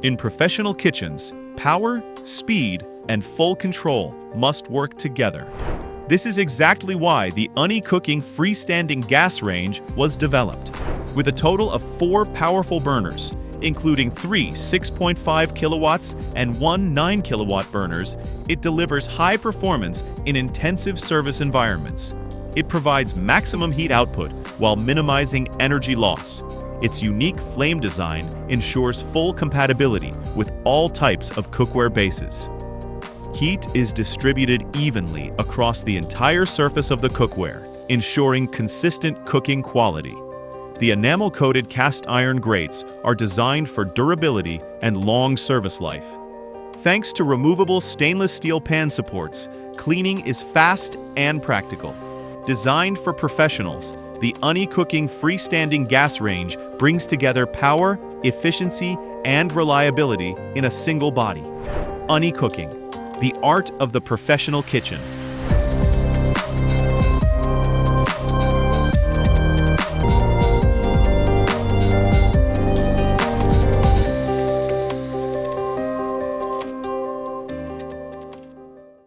In professional kitchens, power, speed, and full control must work together. This is exactly why the Unninox freestanding gas range was developed. With a total of 4 powerful burners, including 3 6.5 kilowatts and 1 9 kilowatt burners, it delivers high performance in intensive service environments. It provides maximum heat output while minimizing energy loss. Its unique flame design ensures full compatibility with all types of cookware bases. Heat is distributed evenly across the entire surface of the cookware, ensuring consistent cooking quality. The enamel-coated cast iron grates are designed for durability and long service life. Thanks to removable stainless steel pan supports, cleaning is fast and practical. Designed for professionals, the Unninox freestanding gas range brings together power, efficiency, and reliability in a single body. Unninox, the art of the professional kitchen.